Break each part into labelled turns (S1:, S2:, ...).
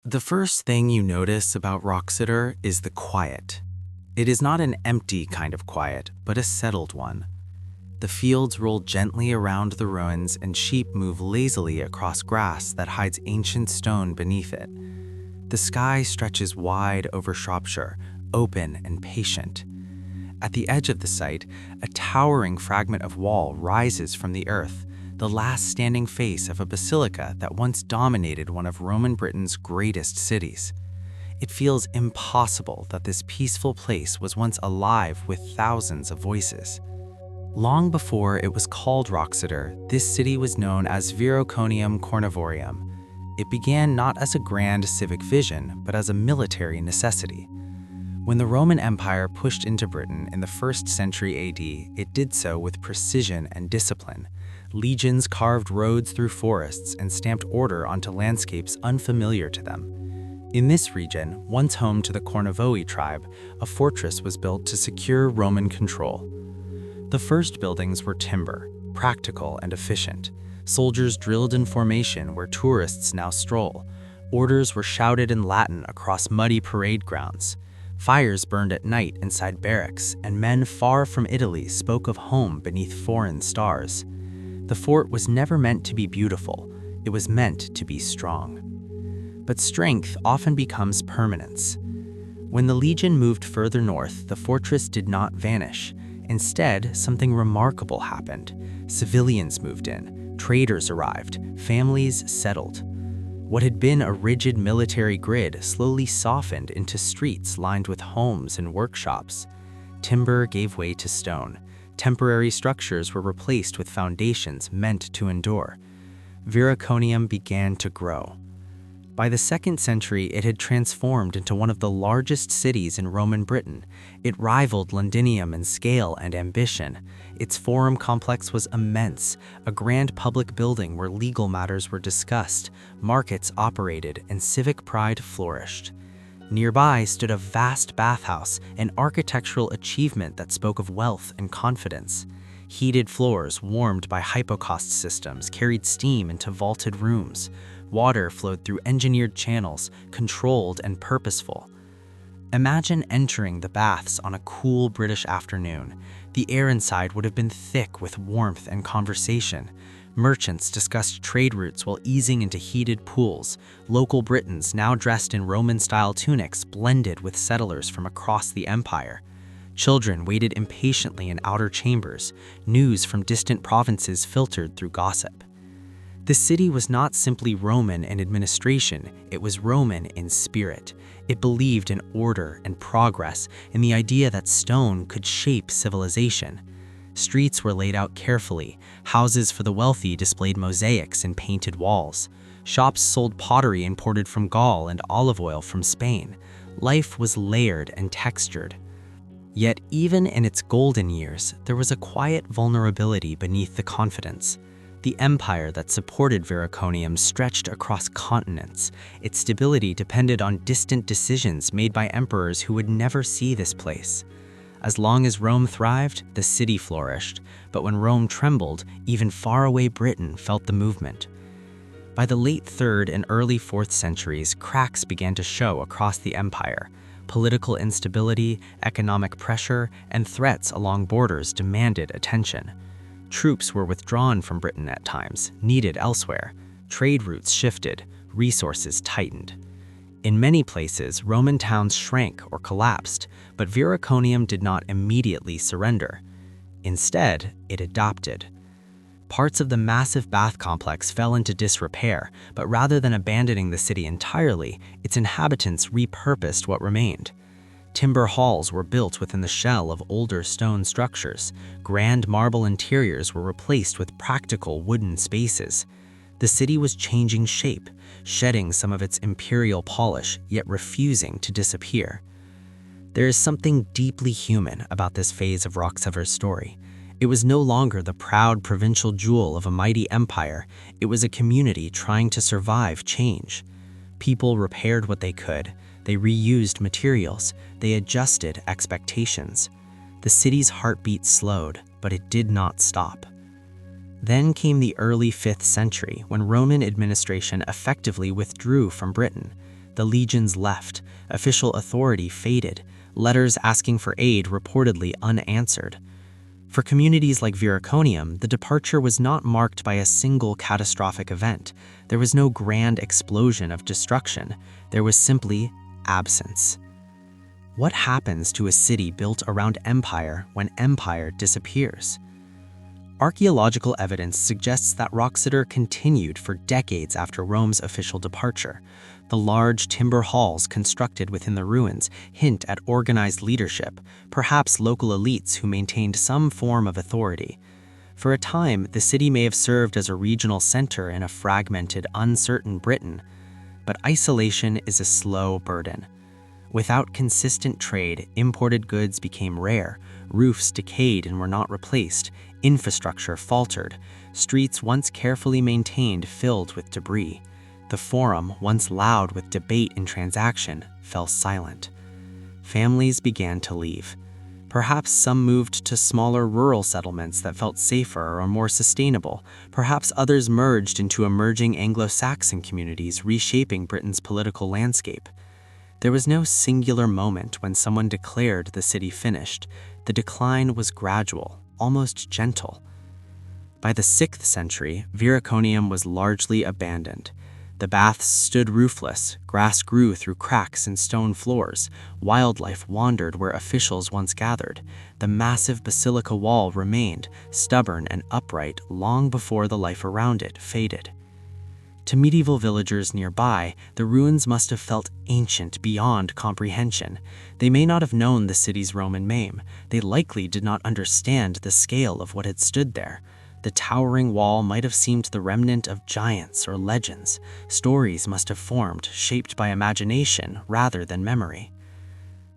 S1: The first thing you notice about Wroxeter is the quiet. It is not an empty kind of quiet, but a settled one. The fields roll gently around the ruins and sheep move lazily across grass that hides ancient stone beneath it. The sky stretches wide over Shropshire, open and patient. At the edge of the site, a towering fragment of wall rises from the earth, the last standing face of a basilica that once dominated one of Roman Britain's greatest cities. It feels impossible that this peaceful place was once alive with thousands of voices. Long before it was called Wroxeter, this city was known as Viroconium Cornivorium. It began not as a grand civic vision, but as a military necessity. When the Roman Empire pushed into Britain in the 1st century AD, it did so with precision and discipline. Legions carved roads through forests and stamped order onto landscapes unfamiliar to them. In this region, once home to the Cornivoi tribe, a fortress was built to secure Roman control. The first buildings were timber, practical and efficient. Soldiers drilled in formation where tourists now stroll. Orders were shouted in Latin across muddy parade grounds. Fires burned at night inside barracks, and men far from Italy spoke of home beneath foreign stars. The fort was never meant to be beautiful, it was meant to be strong. But strength often becomes permanence. When the legion moved further north, the fortress did not vanish. Instead, something remarkable happened. Civilians moved in, traders arrived, families settled. What had been a rigid military grid slowly softened into streets lined with homes and workshops. Timber gave way to stone. Temporary structures were replaced with foundations meant to endure. Viroconium began to grow. By the 2nd century, it had transformed into one of the largest cities in Roman Britain. It rivaled Londinium in scale and ambition. Its forum complex was immense, a grand public building where legal matters were discussed, markets operated, and civic pride flourished. Nearby stood a vast bathhouse, an architectural achievement that spoke of wealth and confidence. Heated floors, warmed by hypocaust systems, carried steam into vaulted rooms. Water flowed through engineered channels, controlled and purposeful. Imagine entering the baths on a cool British afternoon. The air inside would have been thick with warmth and conversation. Merchants discussed trade routes while easing into heated pools. Local Britons, now dressed in Roman-style tunics, blended with settlers from across the empire. Children waited impatiently in outer chambers. News from distant provinces filtered through gossip. The city was not simply Roman in administration, it was Roman in spirit. It believed in order and progress, in the idea that stone could shape civilization. Streets were laid out carefully. Houses for the wealthy displayed mosaics and painted walls. Shops sold pottery imported from Gaul and olive oil from Spain. Life was layered and textured. Yet even in its golden years, there was a quiet vulnerability beneath the confidence. The empire that supported Viroconium stretched across continents. Its stability depended on distant decisions made by emperors who would never see this place. As long as Rome thrived, the city flourished, but when Rome trembled, even faraway Britain felt the movement. By the late 3rd and early 4th centuries, cracks began to show across the empire. Political instability, economic pressure, and threats along borders demanded attention. Troops were withdrawn from Britain at times, needed elsewhere. Trade routes shifted, resources tightened. In many places, Roman towns shrank or collapsed, but Viroconium did not immediately surrender. Instead, it adopted. Parts of the massive bath complex fell into disrepair, but rather than abandoning the city entirely, its inhabitants repurposed what remained. Timber halls were built within the shell of older stone structures. Grand marble interiors were replaced with practical wooden spaces. The city was changing shape, shedding some of its imperial polish, yet refusing to disappear. There is something deeply human about this phase of Wroxeter's story. It was no longer the proud provincial jewel of a mighty empire. It was a community trying to survive change. People repaired what they could. They reused materials. They adjusted expectations. The city's heartbeat slowed, but it did not stop. Then came the early 5th century, when Roman administration effectively withdrew from Britain. The legions left, official authority faded, letters asking for aid reportedly unanswered. For communities like Viroconium, the departure was not marked by a single catastrophic event. There was no grand explosion of destruction. There was simply absence. What happens to a city built around empire when empire disappears? Archaeological evidence suggests that Wroxeter continued for decades after Rome's official departure. The large timber halls constructed within the ruins hint at organized leadership, perhaps local elites who maintained some form of authority. For a time, the city may have served as a regional center in a fragmented, uncertain Britain. But isolation is a slow burden. Without consistent trade, imported goods became rare, roofs decayed and were not replaced, infrastructure faltered, streets once carefully maintained filled with debris. The forum, once loud with debate and transaction, fell silent. Families began to leave. Perhaps some moved to smaller rural settlements that felt safer or more sustainable. Perhaps others merged into emerging Anglo-Saxon communities, reshaping Britain's political landscape. There was no singular moment when someone declared the city finished. The decline was gradual, almost gentle. By the 6th century, Viroconium was largely abandoned. The baths stood roofless, grass grew through cracks in stone floors, wildlife wandered where officials once gathered. The massive basilica wall remained, stubborn and upright long before the life around it faded. To medieval villagers nearby, the ruins must have felt ancient beyond comprehension. They may not have known the city's Roman name. They likely did not understand the scale of what had stood there. The towering wall might have seemed the remnant of giants or legends. Stories must have formed, shaped by imagination rather than memory.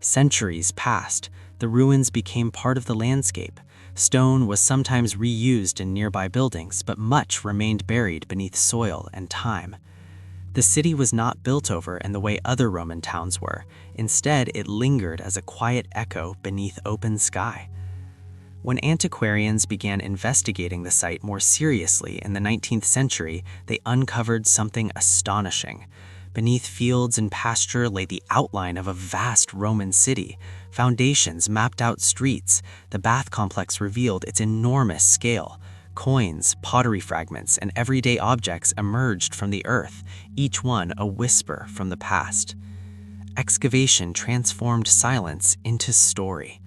S1: Centuries passed. The ruins became part of the landscape. Stone was sometimes reused in nearby buildings, but much remained buried beneath soil and time. The city was not built over in the way other Roman towns were. Instead, it lingered as a quiet echo beneath open sky. When antiquarians began investigating the site more seriously in the 19th century, they uncovered something astonishing. Beneath fields and pasture lay the outline of a vast Roman city. Foundations mapped out streets. The bath complex revealed its enormous scale. Coins, pottery fragments, and everyday objects emerged from the earth, each one a whisper from the past. Excavation transformed silence into story.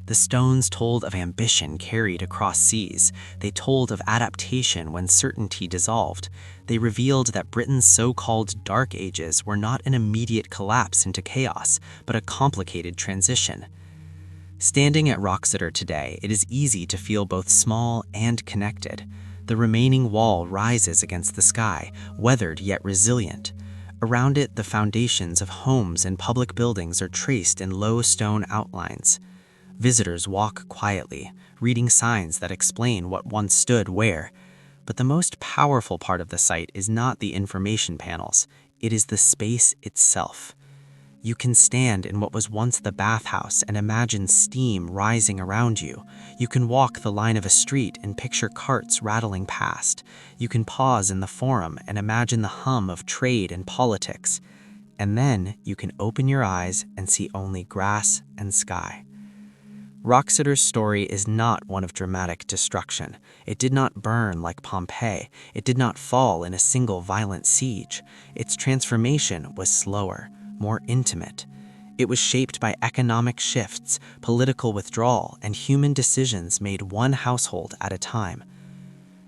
S1: The stones told of ambition carried across seas. They told of adaptation when certainty dissolved. They revealed that Britain's so-called Dark Ages were not an immediate collapse into chaos, but a complicated transition. Standing at Wroxeter today, it is easy to feel both small and connected. The remaining wall rises against the sky, weathered yet resilient. Around it, the foundations of homes and public buildings are traced in low stone outlines. Visitors walk quietly, reading signs that explain what once stood where. But the most powerful part of the site is not the information panels. It is the space itself. You can stand in what was once the bathhouse and imagine steam rising around you. You can walk the line of a street and picture carts rattling past. You can pause in the forum and imagine the hum of trade and politics. And then you can open your eyes and see only grass and sky. Wroxeter's story is not one of dramatic destruction. It did not burn like Pompeii. It did not fall in a single violent siege. Its transformation was slower, more intimate. It was shaped by economic shifts, political withdrawal, and human decisions made one household at a time.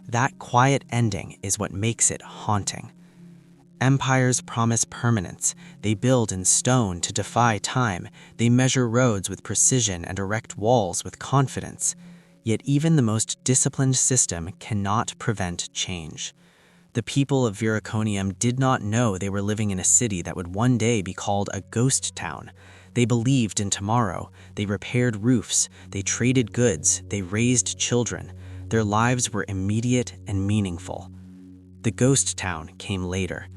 S1: That quiet ending is what makes it haunting. Empires promise permanence. They build in stone to defy time. They measure roads with precision and erect walls with confidence. Yet even the most disciplined system cannot prevent change. The people of Viroconium did not know they were living in a city that would one day be called a ghost town. They believed in tomorrow. They repaired roofs. They traded goods. They raised children. Their lives were immediate and meaningful. The ghost town came later.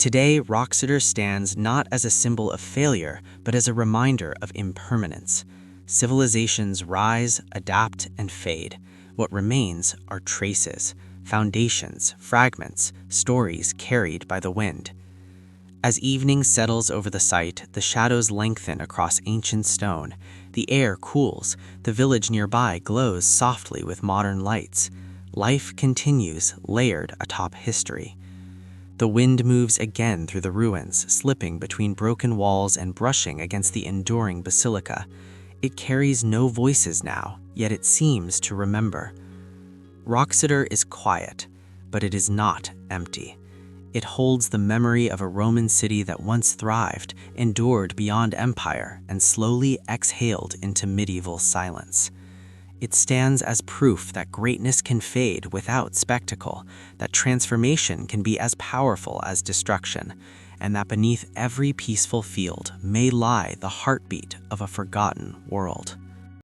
S1: Today, Wroxeter stands not as a symbol of failure, but as a reminder of impermanence. Civilizations rise, adapt, and fade. What remains are traces, foundations, fragments, stories carried by the wind. As evening settles over the site, the shadows lengthen across ancient stone. The air cools, the village nearby glows softly with modern lights. Life continues, layered atop history. The wind moves again through the ruins, slipping between broken walls and brushing against the enduring basilica. It carries no voices now, yet it seems to remember. Wroxeter is quiet, but it is not empty. It holds the memory of a Roman city that once thrived, endured beyond empire, and slowly exhaled into medieval silence. It stands as proof that greatness can fade without spectacle, that transformation can be as powerful as destruction, and that beneath every peaceful field may lie the heartbeat of a forgotten world.